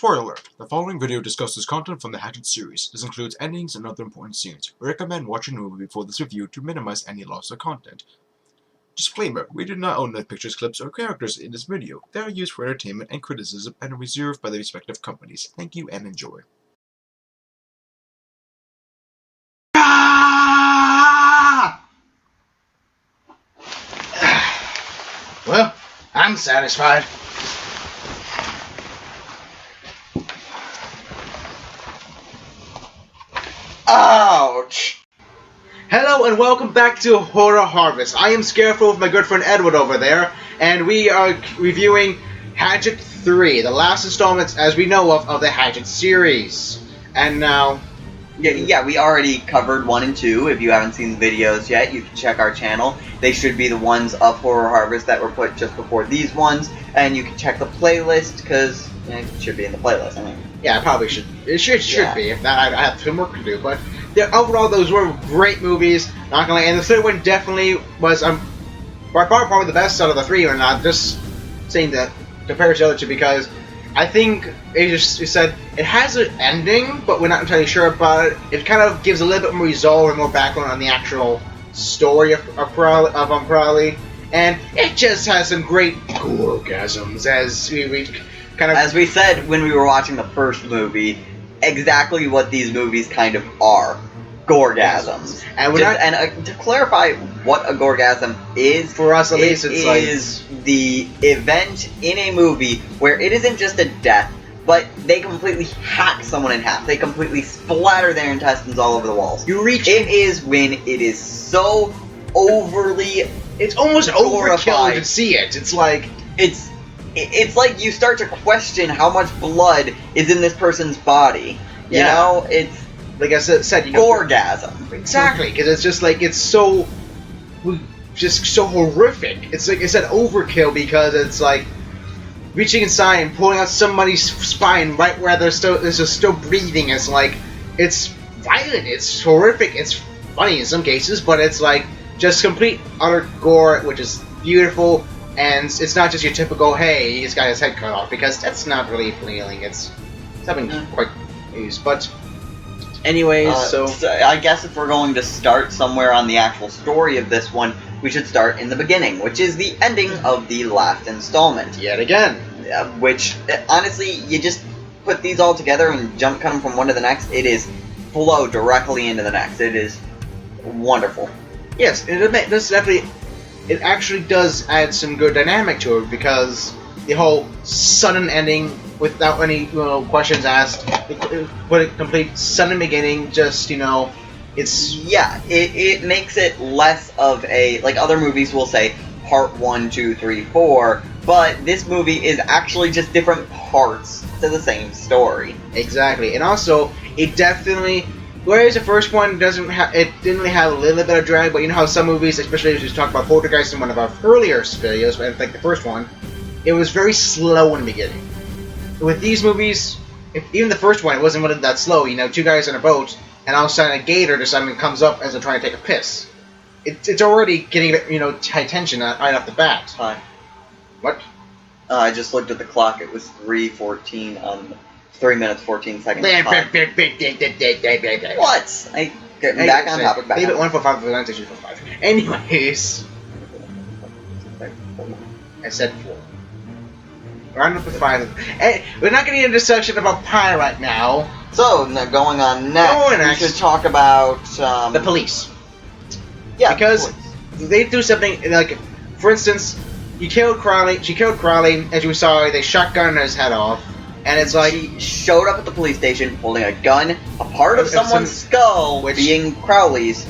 Spoiler alert, the following video discusses content from the Hatchet series. This includes endings and other important scenes. We recommend watching the movie before this review to minimize any loss of content. Disclaimer, we do not own the pictures, clips, or characters in this video. They are used for entertainment and criticism and are reserved by the respective companies. Thank you and enjoy. Well, I'm satisfied. Ouch! Hello and welcome back to Horror Harvest. I am Scareful with my good friend Edward over there, and we are reviewing Hatchet 3, the last installment, as we know of the Hatchet series. And now... Yeah, we already covered 1 and 2. If you haven't seen the videos yet, you can check our channel. They should be the ones of Horror Harvest that were put just before these ones. And you can check the playlist, because it should be in the playlist, I mean. Yeah, it probably should. It should be. If not, I have some work to do. But overall, those were great movies. Not gonna lie. And the third one definitely was by far probably the best out of the three. And not just saying that compared to the other two, because I think it said it has an ending, but we're not entirely sure about it. It kind of gives a little bit more resolve and more background on the actual story of Crowley, and it just has some great goregasms, as we kind of... As we said when we were watching the first movie, exactly what these movies kind of are. Goregasms. And to clarify what a goregasm is, for us at least, it is the event in a movie where it isn't just a death, but they completely hack someone in half. They completely splatter their intestines all over the walls. It is when it is so overly... It's almost overkill to see it. It's like... It's like you start to question how much blood is in this person's body. You know? It's... Like I said, you know, goregasm. Exactly, because it's just like, it's so... just so horrific. It's like I said, overkill, because it's like reaching inside and pulling out somebody's spine right where they're still breathing. It's like, it's violent, it's horrific, it's funny in some cases, but it's like just complete utter gore, which is beautiful. And it's not just your typical, hey, he just got his head cut off, because that's not really appealing. It's something quite used, but anyways, so I guess if we're going to start somewhere on the actual story of this one, we should start in the beginning, which is the ending of the last installment. Yet again. Which, honestly, you just put these all together and jump cut them from one to the next, it is flow directly into the next. It is wonderful. Yes, it actually does add some good dynamic to it, because the whole sudden ending without any questions asked, put a complete sudden beginning, just, it's... Yeah, it makes it less of a... Like, other movies will say, part 1, 2, 3, 4, but this movie is actually just different parts to the same story. Exactly, and also, it definitely... Whereas the first one didn't really have a little bit of drag, but you know how some movies, especially as we talked about Poltergeist in one of our earlier videos, like the first one, it was very slow in the beginning. With these movies, even the first one, it wasn't really that slow. Two guys in a boat, and all of a sudden a gator just comes up as they're trying to take a piss. It's already getting high tension right off the bat. Hi. What? I just looked at the clock. It was 3:14 on 3 minutes 14 seconds. What? Back on topic. Leave it 145. Anyways, I said 4. Round up to 5. Hey, we're not getting into a discussion about pie right now. So, going on next, we should talk about... the police. Yeah, because they do something, like, for instance, she killed Crowley, as you saw, they shotgunned his head off, and it's like... She showed up at the police station holding a gun, a part of someone's skull, being Crowley's,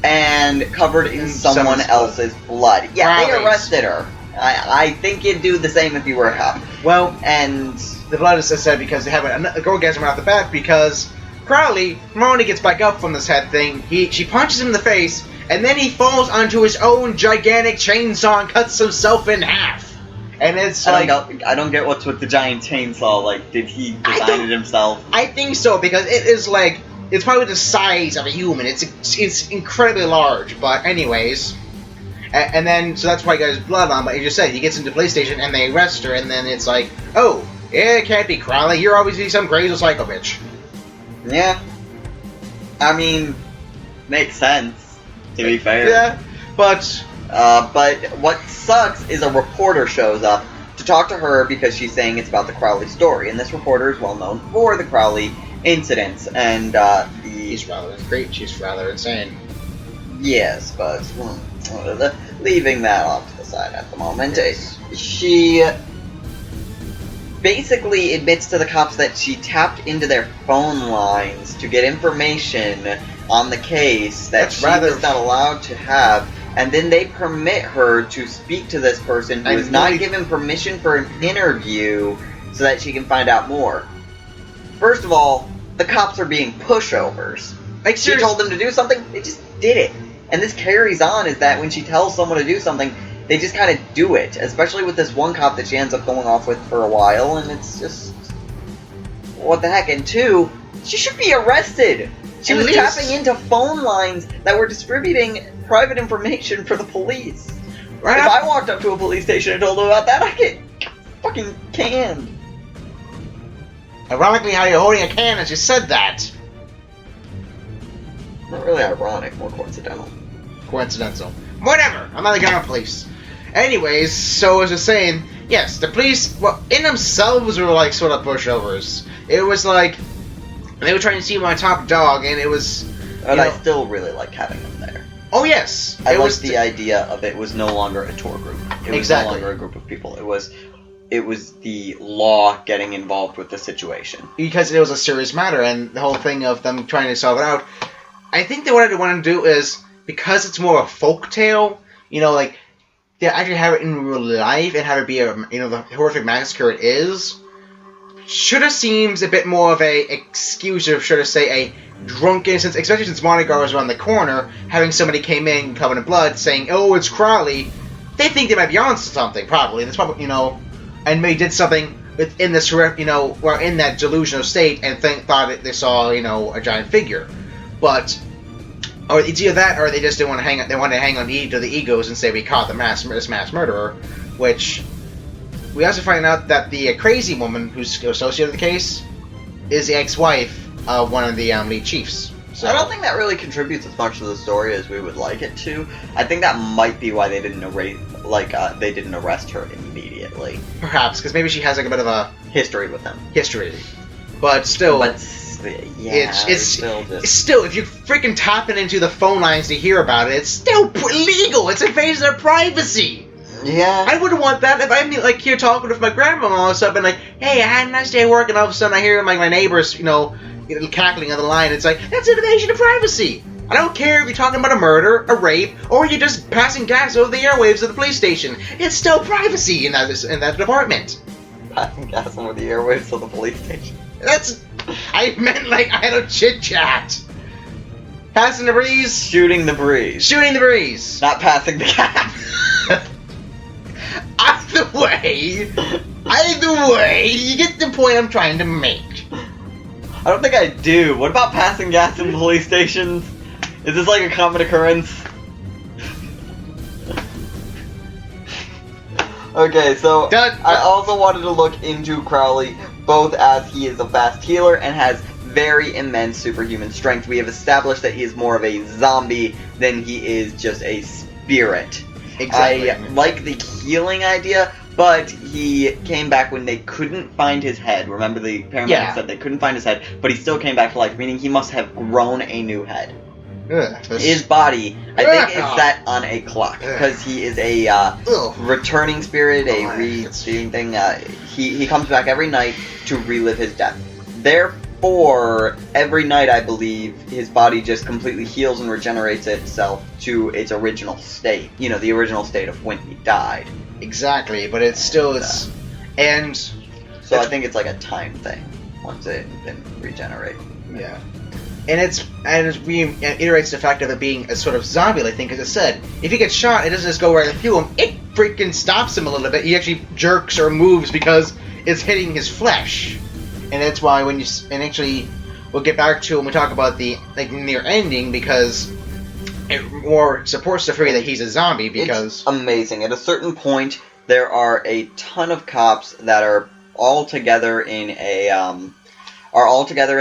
and covered in someone else's blood. Yeah, Crowley's. They arrested her. I think you'd do the same if you were a cop. Well, and the blood is said because they have a goregasm right off the bat, because Crowley, when he gets back up from this head thing, she punches him in the face, and then he falls onto his own gigantic chainsaw and cuts himself in half. And it's I don't get what's with the giant chainsaw. Like, did he design it himself? I think so, because it is like, it's probably the size of a human. It's incredibly large, but anyways. And then, so that's why he got his blood on, but he just said, he gets into the police station and they arrest her, and then it's like, oh, It can't be Crowley. You're obviously some crazy psycho bitch. Yeah. I mean, makes sense, to be fair. Yeah, but what sucks is a reporter shows up to talk to her because she's saying it's about the Crowley story, and this reporter is well known for the Crowley incidents, and she's rather insane. Yes, but leaving that off to the side at the moment, she basically admits to the cops that she tapped into their phone lines to get information on the case that she was not allowed to have, and then they permit her to speak to this person who is not given permission for an interview so that she can find out more. First of all, the cops are being pushovers. Like, she told them to do something, they just did it. And this carries on, is that when she tells someone to do something, they just kind of do it. Especially with this one cop that she ends up going off with for a while, and it's just... what the heck? And two, she should be arrested! She was tapping into phone lines that were distributing private information for the police. Right if I walked up to a police station and told them about that, I'd get fucking canned. Ironically, how you're holding a can as you said that. Not really ironic, more coincidental. Coincidental. Whatever, I'm not the government police. Anyways, so as I was saying, yes, the police, well, in themselves were like sort of pushovers. It was like, they were trying to see my top dog, and it was... But I still really liked having them there. Oh, yes. I liked the idea of it was no longer a tour group. It was no longer a group of people. It was the law getting involved with the situation. Because it was a serious matter, and the whole thing of them trying to solve it out. I think that what I want to do is, because it's more a folk tale, you know, like, they actually have it in real life and have it be a, you know, the horrific massacre it is, should have seems a bit more of a excuse, or should I say a drunken, especially since Mardi Gras was around the corner, having somebody came in covered in blood saying, oh, it's Crowley. They think they might be on something, probably. That's probably, you know, and maybe did something within this, you know, or in that delusional state and thought they saw, you know, a giant figure. But, or it's either that, or they just didn't want to hang on. They wanted to hang on to the egos and say we caught this mass murderer, which we also find out that the crazy woman who's associated with the case is the ex-wife of one of the lead chiefs. So I don't think that really contributes as much to the story as we would like it to. I think that might be why they didn't arrest her immediately. Perhaps because maybe she has like a bit of a history with them. But still. Yeah, it's still, if you're freaking tapping into the phone lines to hear about it, it's still illegal. It's invasion of privacy. Yeah. I wouldn't want that if I'm like here talking with my grandma all of a sudden, like, hey, I had a nice day at work, and all of a sudden I hear like my neighbors, you know, cackling on the line. It's like, that's an invasion of privacy. I don't care if you're talking about a murder, a rape, or you're just passing gas over the airwaves of the police station. It's still privacy in that department. Passing gas over the airwaves of the police station. I meant like I had a chit chat. Passing the breeze. Shooting the breeze. Not passing the gas. Either way, you get the point I'm trying to make. I don't think I do. What about passing gas in police stations? Is this like a common occurrence? Okay, so I also wanted to look into Crowley, both as he is a fast healer and has very immense superhuman strength. We have established that he is more of a zombie than he is just a spirit. Exactly. I like the healing idea, but he came back when they couldn't find his head. Remember, the paramedics said they couldn't find his head, but he still came back to life, meaning he must have grown a new head. His body, I think, is set on a clock, because he is a returning spirit, a reseeing thing. He comes back every night to relive his death. Therefore, every night, I believe, his body just completely heals and regenerates itself to its original state. You know, the original state of when he died. Exactly, but it's still, and... So I think it's like a time thing, once it can regenerate. Yeah. And it reiterates the fact of it being a sort of zombie-like thing, because it said, if he gets shot, it doesn't just go right through him, it freaking stops him a little bit. He actually jerks or moves because it's hitting his flesh. And that's why when you... And actually, we'll get back to when we talk about the near ending, because it more supports the theory that he's a zombie, because... It's amazing. At a certain point, there are a ton of cops that are all together in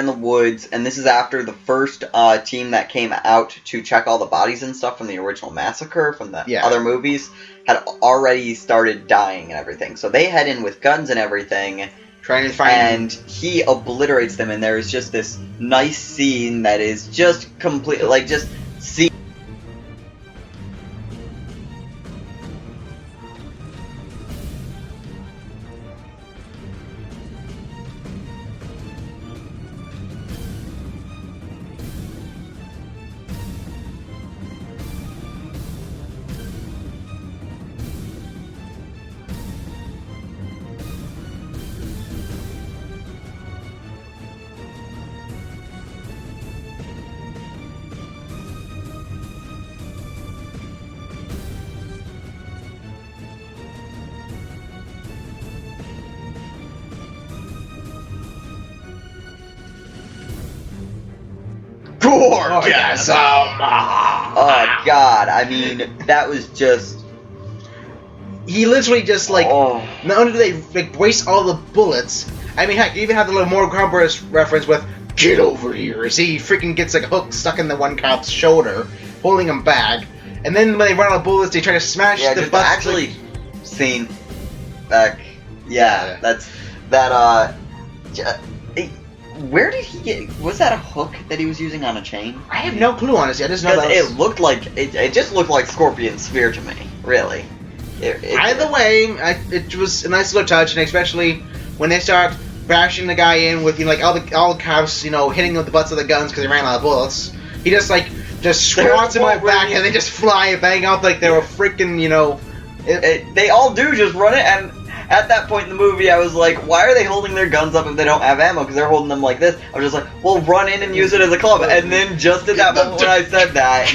the woods, and this is after the first team that came out to check all the bodies and stuff from the original massacre from the other movies had already started dying and everything. So they head in with guns and everything, trying to find. And he obliterates them, and there is just this nice scene that is just completely like just see. Goregasm! Oh god, I mean, that was just... He literally just, like, not only do they, like, waste all the bullets, I mean, heck, you even have the little Mortal Kombat reference with, "Get over here," as he freaking gets, like, a hook stuck in the one cop's shoulder, holding him back, and then when they run out of bullets, they try to smash the just butts. actually seen back, that's, that, where did he get? Was that a hook that he was using on a chain? I have no clue, honestly. I just know that it looked like it just looked like Scorpion's spear to me. Really. Either way, it was a nice little touch, and especially when they start bashing the guy in with, you know, like all the cops, you know, hitting with the butts of the guns because they ran out of bullets. He just squats him on back, and they just fly bang out like they were freaking, you know. They all do just run it, and at that point in the movie, I was like, why are they holding their guns up if they don't have ammo? Because they're holding them like this. I was just like, well, run in and use it as a club. And then just at that moment when I said that,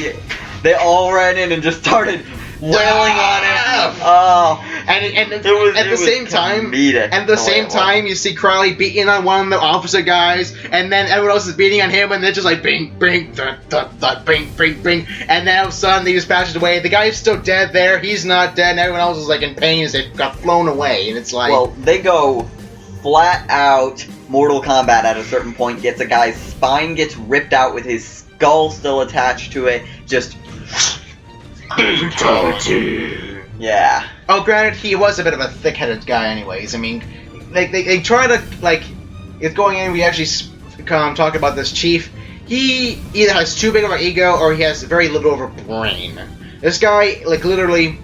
they all ran in and just started wailing on it. Oh, and at the same time, you see Crowley beating on one of the officer guys, and then everyone else is beating on him, and they're just like bing, bing, thud, thud, thud, bing, bing, bing, and then all of a sudden he just passes away. The guy's still dead there. He's not dead, and everyone else is like in pain as they got flown away, and it's like, well, they go flat out Mortal Kombat at a certain point. Gets a guy's spine gets ripped out with his skull still attached to it. Just. Brutality. Yeah. Oh, granted, he was a bit of a thick-headed guy anyways. I mean, they try to, like, it's going in, we actually talk about this chief. He either has too big of an ego or he has very little of a brain. This guy, like, literally,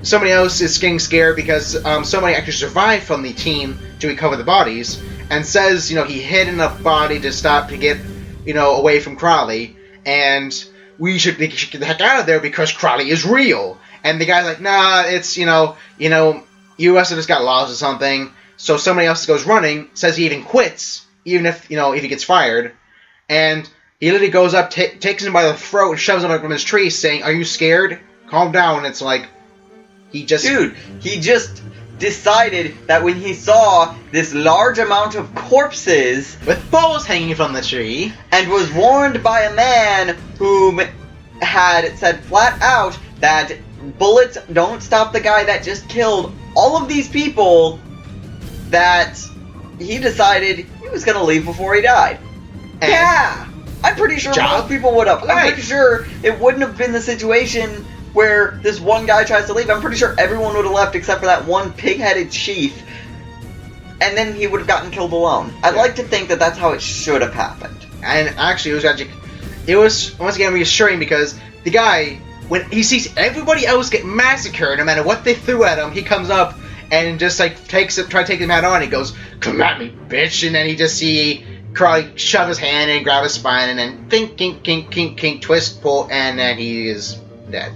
somebody else is getting scared because somebody actually survived from the team to recover the bodies and says, you know, he hid in a body to get, you know, away from Crowley, and we should get the heck out of there because Crowley is real. And the guy's like, nah, it's, you know, US have just got laws or something. So somebody else goes running, says he even quits, even if, you know, if he gets fired. And he literally goes up, takes him by the throat, and shoves him up from his tree, saying, "Are you scared? Calm down." And it's like, he just decided that when he saw this large amount of corpses with balls hanging from the tree, and was warned by a man whom had said flat out that bullets don't stop the guy that just killed all of these people, that he decided he was going to leave before he died. And yeah! I'm pretty sure most people would have. I'm pretty sure it wouldn't have been the situation where this one guy tries to leave. I'm pretty sure everyone would have left except for that one pig-headed chief, and then he would have gotten killed alone. I'd like to think that that's how it should have happened. And actually, it was once again reassuring because the guy, when he sees everybody else get massacred, no matter what they threw at him, he comes up and just like try to take him head on. He goes, "Come at me, bitch!" And then he just see Crowley shove his hand in, grab his spine, and then kink, kink, kink, kink, kink, twist, pull, and then he is dead.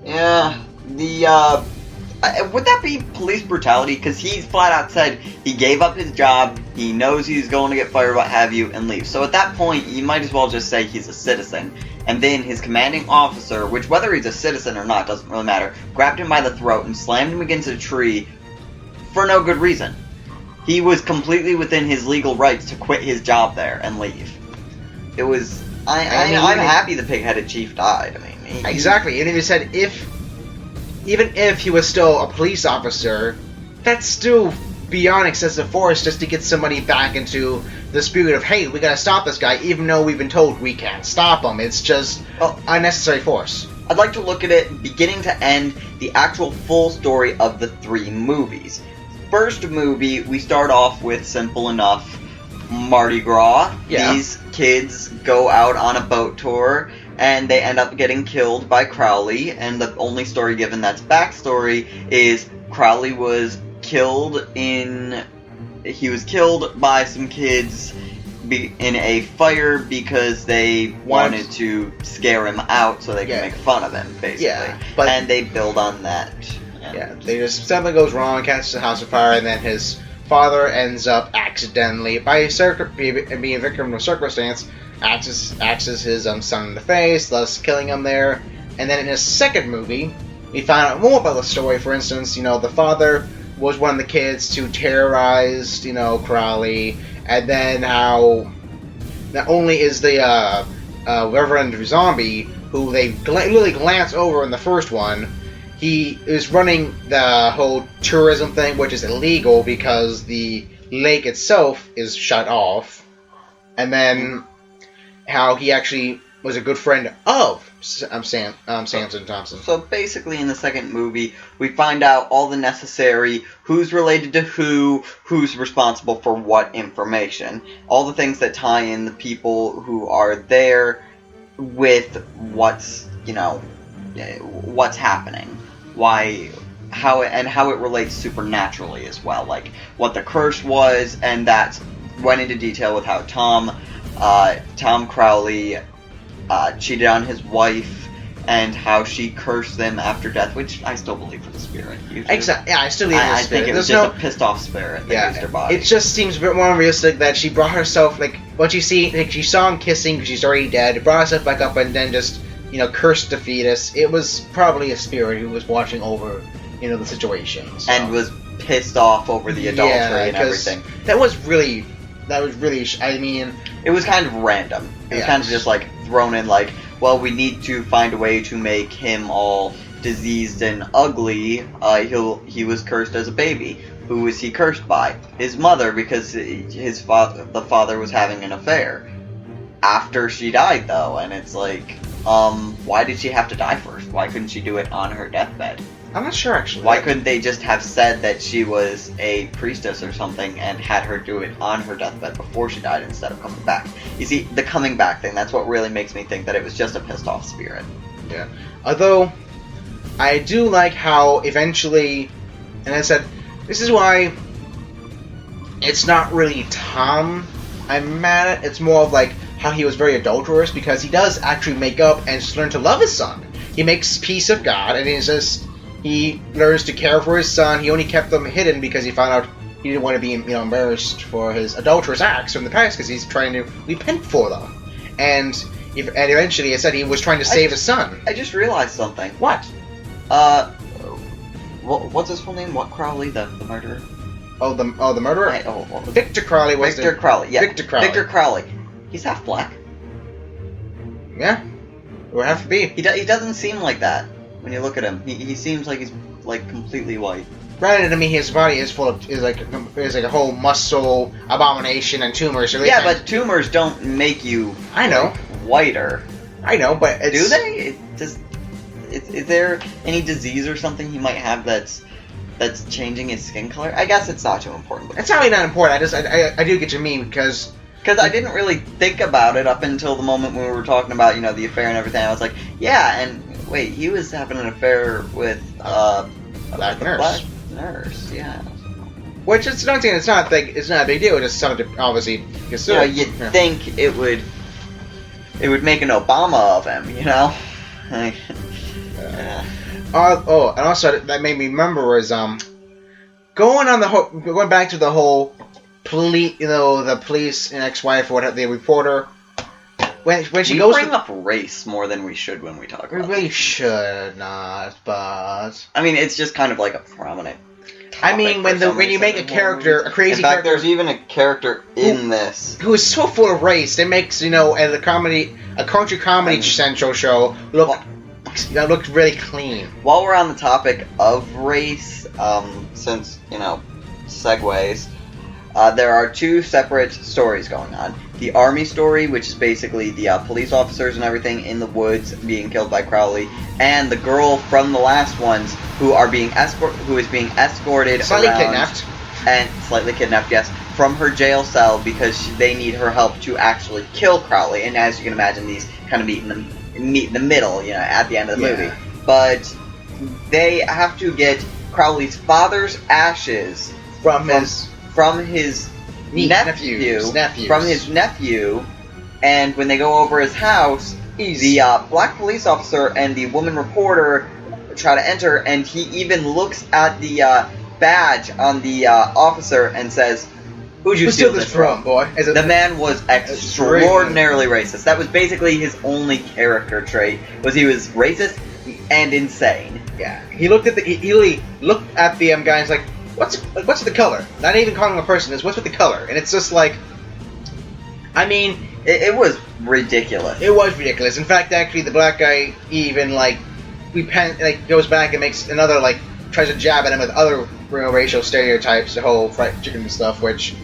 Yeah, would that be police brutality? Because he's flat out said he gave up his job, he knows he's going to get fired, what have you, and leave. So at that point, you might as well just say he's a citizen. And then his commanding officer, which whether he's a citizen or not doesn't really matter, grabbed him by the throat and slammed him against a tree for no good reason. He was completely within his legal rights to quit his job there and leave. It was... I'm happy the pig-headed chief died. I mean... Exactly, and he said even if he was still a police officer, that's still beyond excessive force just to get somebody back into the spirit of, hey, we gotta stop this guy, even though we've been told we can't stop him. It's just unnecessary force. I'd like to look at it beginning to end, the actual full story of the 3 movies. First movie, we start off with simple enough Mardi Gras. Yeah. These kids go out on a boat tour, and they end up getting killed by Crowley, and the only story given that's backstory is Crowley was killed by some kids in a fire because they wanted to scare him out so they could make fun of him, basically. Yeah, and they build on that. Yeah, something goes wrong, catches the house afire, and then his father ends up accidentally, being a victim of circumstance, axes his son in the face, thus killing him there. And then in his second movie, we find out more about the story. For instance, the father was one of the kids to terrorize, Crowley, and then how not only is the Reverend Zombie, who they literally glance over in the first one, he is running the whole tourism thing, which is illegal because the lake itself is shut off, and then how he actually was a good friend of Samson Thompson. So basically, in the second movie, we find out all the necessary who's related to who's responsible for what information, all the things that tie in the people who are there with what's happening, how it relates supernaturally as well, like what the curse was, and that went into detail with how Tom Crowley cheated on his wife and how she cursed them after death, which I still believe for the spirit. Exactly. Yeah, I still believe in the spirit. I think it was just a pissed off spirit that used her body. It just seems a bit more realistic that she brought herself, once you see, she saw him kissing because she's already dead, brought herself back up and then just, cursed the fetus. It was probably a spirit who was watching over, the situation. So. And was pissed off over the adultery and everything. That was really, I mean... It was kind of random. It was kind of just, thrown in, well, we need to find a way to make him all diseased and ugly. He was cursed as a baby. Who was he cursed by? His mother, because the father was having an affair. After she died, though, and it's why did she have to die first? Why couldn't she do it on her deathbed? I'm not sure, actually. Why couldn't they just have said that she was a priestess or something and had her do it on her deathbed before she died instead of coming back? You see, the coming back thing, that's what really makes me think that it was just a pissed off spirit. Yeah. Although, I do like how eventually, and I said, this is why it's not really Tom I'm mad at, it's more of how he was very adulterous, because he does actually make up and just learn to love his son. He makes peace of God, and he learns to care for his son. He only kept them hidden because he found out he didn't want to be, embarrassed for his adulterous acts from the past, because he's trying to repent for them. And eventually, I said he was trying to save his son. I just realized something. What? What's his full name? What Crowley, the murderer? Oh, the murderer? Victor Crowley was Victor Crowley, yeah. Victor Crowley. Victor Crowley. He's half black. Yeah. It would have to be. He doesn't seem like that when you look at him. He seems like he's completely white. Granted, I mean, his body is like a whole muscle abomination and tumors. So yeah, but tumors don't make you. I know. Whiter. I know, but do they? Is there any disease or something he might have that's changing his skin color? I guess it's not too important. It's probably not important. I do get your meme because I didn't really think about it up until the moment when we were talking about the affair and everything. I was like, yeah, and wait, he was having an affair with a black nurse. Black nurse, yeah. Which it's not saying it's not a big deal. It's just something to obviously consider. You'd think it would make an Obama of him, and also that made me remember was going back to the whole police, the police and ex-wife or whatever, the reporter. When she goes, bring up race more than we should when we talk about it. We really should not, but I mean, it's just kind of like a prominent. I mean, when you make a character, a crazy character. There's even a character in this who is so full of race. It makes a country comedy central show looked really clean. While we're on the topic of race, since segues. There are two separate stories going on. The army story, which is basically the police officers and everything in the woods being killed by Crowley, and the girl from the last ones who is being escorted Slightly around kidnapped. and slightly kidnapped, yes, from her jail cell because they need her help to actually kill Crowley. And as you can imagine, these kind of meet in the middle, you know, at the end of the movie. But they have to get Crowley's father's ashes From his nephews. From his nephew, and when they go over his house, the black police officer and the woman reporter try to enter, and he even looks at the badge on the officer and says, "Who'd you steal this from, boy?" The man was extraordinarily racist. That was basically his only character trait, was he was racist and insane. Yeah, he looked at he really looked at the guy and was like, what's with the color? Not even calling him a person, is what's with the color? And it's just like, I mean, it was ridiculous. It was ridiculous. In fact, actually, the black guy even goes back and makes another tries to jab at him with other racial stereotypes, the whole fried chicken stuff, which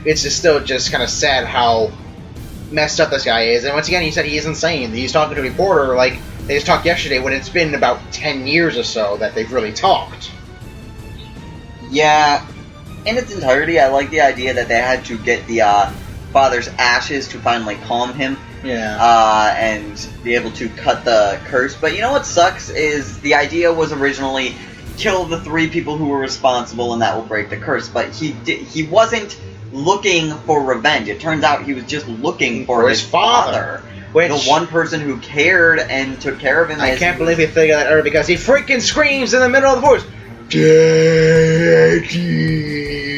it's just still just kind of sad how messed up this guy is. And once again, he said he is insane. He's talking to a reporter they just talked yesterday when it's been about 10 years or so that they've really talked. Yeah, in its entirety, I like the idea that they had to get the father's ashes to finally calm him. Yeah. And be able to cut the curse. But you know what sucks is the idea was originally kill the 3 people who were responsible and that will break the curse. But he wasn't looking for revenge. It turns out he was just looking for his father. The one person who cared and took care of him. I can't believe he figured that out because he freaking screams in the middle of the forest, "Daddy!"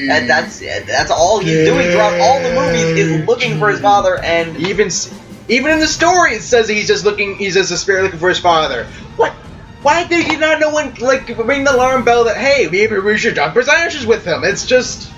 And that's all he's doing throughout all the movies is looking for his father. And even in the story, it says he's just a spirit looking for his father. What? Why did he not know when ring the alarm bell that hey, maybe we should dump his ashes with him? It's just,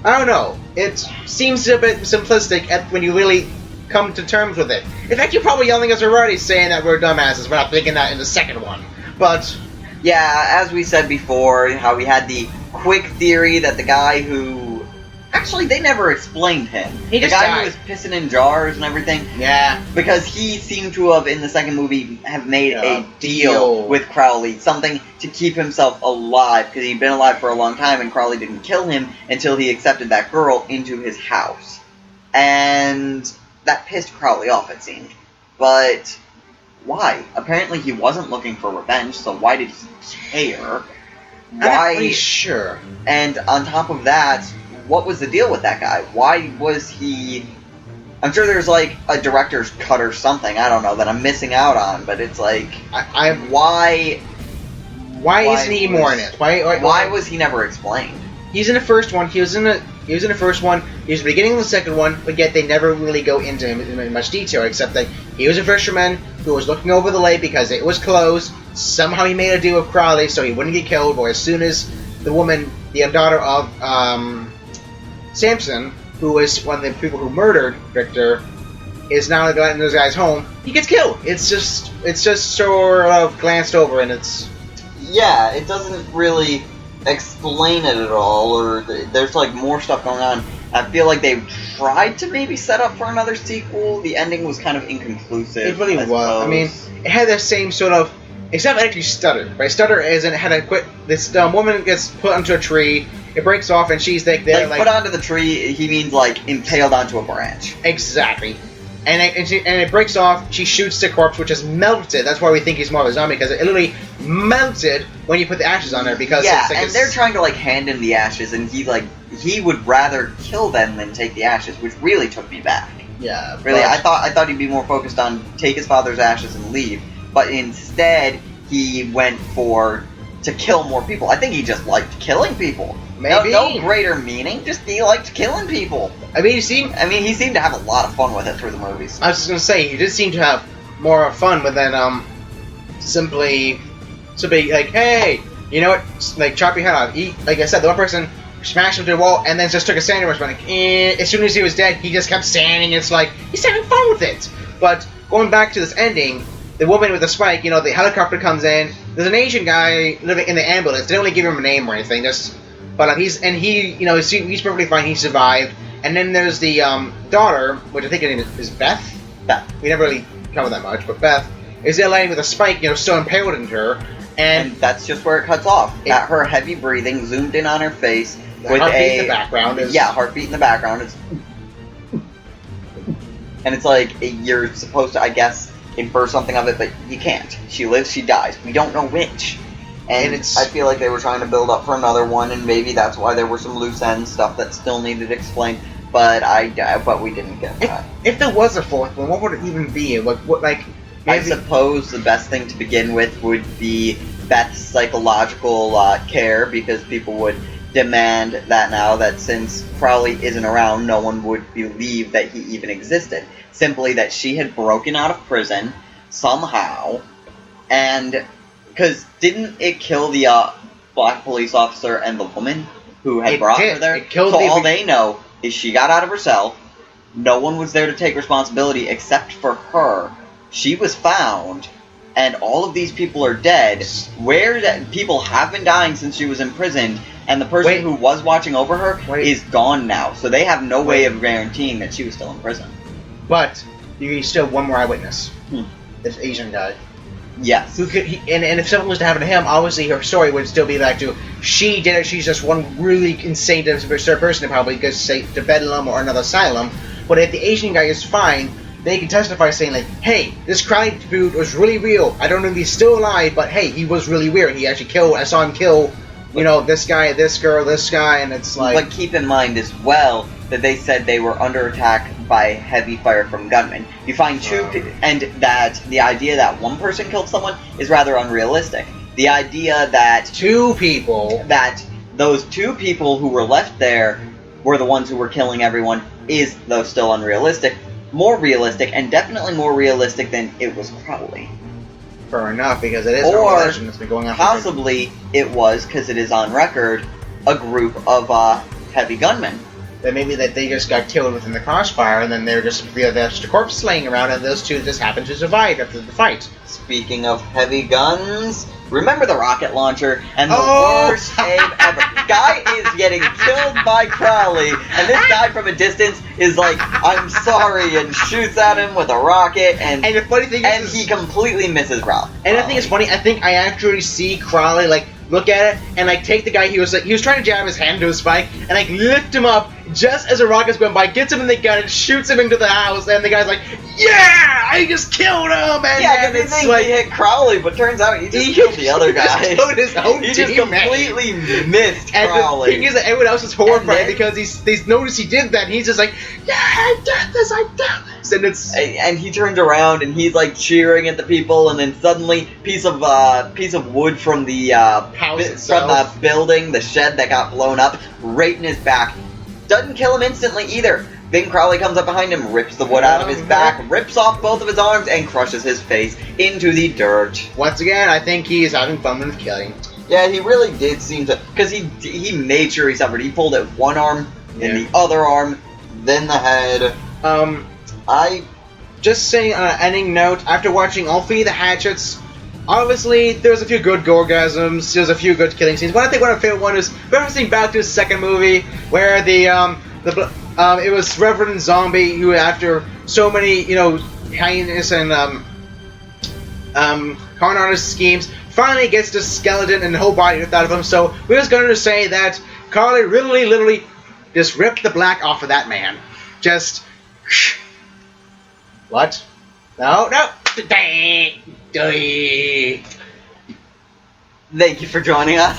I don't know. It seems a bit simplistic when you really come to terms with it. In fact, you're probably yelling at us already, saying that we're dumbasses. We're not thinking that in the second one, but. Yeah, as we said before, how we had the quick theory that the guy who... Actually, they never explained him. The guy who was pissing in jars and everything. Yeah. Because he seemed to have, in the second movie, have made a deal with Crowley. Something to keep himself alive, because he'd been alive for a long time, and Crowley didn't kill him until he accepted that girl into his house. And that pissed Crowley off, it seemed. But... why? Apparently he wasn't looking for revenge, so why did he care? I'm not really sure. And on top of that, what was the deal with that guy? Why was he... I'm sure there's a director's cut or something, I don't know, that I'm missing out on, but it's why... Why isn't he more in it? Why was he never explained? He's in the first one, he was in the first one, he was in the beginning of the second one, but yet they never really go into him in much detail, except that he was a fisherman who was looking over the lake because it was closed. Somehow he made a deal with Crowley so he wouldn't get killed, or as soon as the woman, the daughter of Samson, who was one of the people who murdered Victor, is now in this guy's home, he gets killed. It's just sort of glanced over, and it's... Yeah, it doesn't really explain it at all, or there's more stuff going on. I feel like they tried to maybe set up for another sequel. The ending was kind of inconclusive. It really was. I mean, it had the same sort of, except it actually stuttered. Right? Stutter as in it had a quick. This woman gets put onto a tree. It breaks off, and she's there. Put onto the tree. He means impaled onto a branch. Exactly. And it breaks off. She shoots the corpse, which is melted. That's why we think he's more of a zombie, because it literally melted when you put the ashes on there. Because and they're trying to hand him the ashes, and he would rather kill them than take the ashes, which really took me back. Yeah, really. I thought he'd be more focused on take his father's ashes and leave, but instead he went to kill more people. I think he just liked killing people. Maybe. No greater meaning. Just he liked killing people. He seemed to have a lot of fun with it through the movies. I was just gonna say he did seem to have more fun, but then simply hey, you know what? Chop your head off. Like I said, the one person smashed him to the wall and then just took a sandwich. As soon as he was dead, he just kept standing. It's he's having fun with it. But going back to this ending, the woman with the spike, the helicopter comes in. There's an Asian guy living in the ambulance. They don't really give him a name or anything. Just But he's perfectly fine. He survived. And then there's the daughter, which I think her name is Beth. Beth. We never really covered that much, but Beth is there laying with a spike, still impaled into her. And that's just where it cuts off. At her heavy breathing, zoomed in on her face, with heartbeat in the background. Heartbeat in the background. And it's like, you're supposed to, I guess, infer something of it, but you can't. She lives, she dies. We don't know which. And I feel like they were trying to build up for another one, and maybe that's why there were some loose end stuff that still needed explained. But we didn't get that. If there was a fourth one, what would it even be? I suppose the best thing to begin with would be Beth's psychological care, because people would demand that now that since Crowley isn't around, no one would believe that he even existed. Simply that she had broken out of prison somehow, and because didn't it kill the black police officer and the woman who had brought her there? All they know is she got out of her cell. No one was there to take responsibility except for her. She was found, and all of these people are dead. People have been dying since she was imprisoned, and the person who was watching over her is gone now. So they have no way of guaranteeing that she was still in prison. But you still have one more eyewitness. This Asian guy. Yes. Who could and if something was to happen to him, obviously her story would still be back to she did it. She's just one really insane person to probably go say to Bedlam or another asylum. But if the Asian guy is fine, they can testify saying like, "Hey, this Crowley dude was really real. I don't know if he's still alive, but hey, he was really weird. He actually killed. I saw him kill, this guy, this girl, this guy." And it's like. But keep in mind as well that they said they were under attack by heavy fire from gunmen. You find and that the idea that one person killed someone is rather unrealistic. The idea that those two people who were left there were the ones who were killing everyone is, though still unrealistic, more realistic, and definitely more realistic than it was Crowley. Fair enough, because it is a legend that's been going on. Possibly it was, because it is on record, a group of heavy gunmen. That maybe that they just got killed within the crossfire, and then there's just a corpse laying around, and those two just happened to survive after the fight. Speaking of heavy guns, remember the rocket launcher and the worst aim ever. Guy is getting killed by Crowley, and this guy from a distance is like, "I'm sorry," and shoots at him with a rocket, and the funny thing is, he completely misses Crowley. And I think it's funny. I think I actually see Crowley look at it and take the guy he was trying to jam his hand to his spike and lift him up just as a rocket's going by, gets him in the gun and shoots him into the house, and the guy's like, "Yeah, I just killed him!" And it's he hit Crowley, but turns out he just killed the other guy. He just completely missed Crowley. And the thing is that everyone else is horrified because they noticed he did that, and he's just like, "Yeah, I did this, and he turns around and he's cheering at the people, and then suddenly piece of wood from the house itself, from the building, the shed that got blown up, right in his back. Doesn't kill him instantly either. Then Crowley comes up behind him, rips the wood out of his back, rips off both of his arms, and crushes his face into the dirt. Once again, I think he is having fun with killing. Yeah, he really did seem to, because he made sure he suffered. He pulled out one arm, then the other arm, then the head. Just saying on an ending note, after watching all three of the Hatchets, obviously there's a few good goregasms, there's a few good killing scenes, but I think one of my favorite ones is referencing back to the second movie, where it was Reverend Zombie who, after so many, heinous and con artist schemes, finally gets the skeleton and the whole body ripped out of him. So we're just going to say that Crowley literally just ripped the black off of that man. Just... What? No. Thank you for joining us.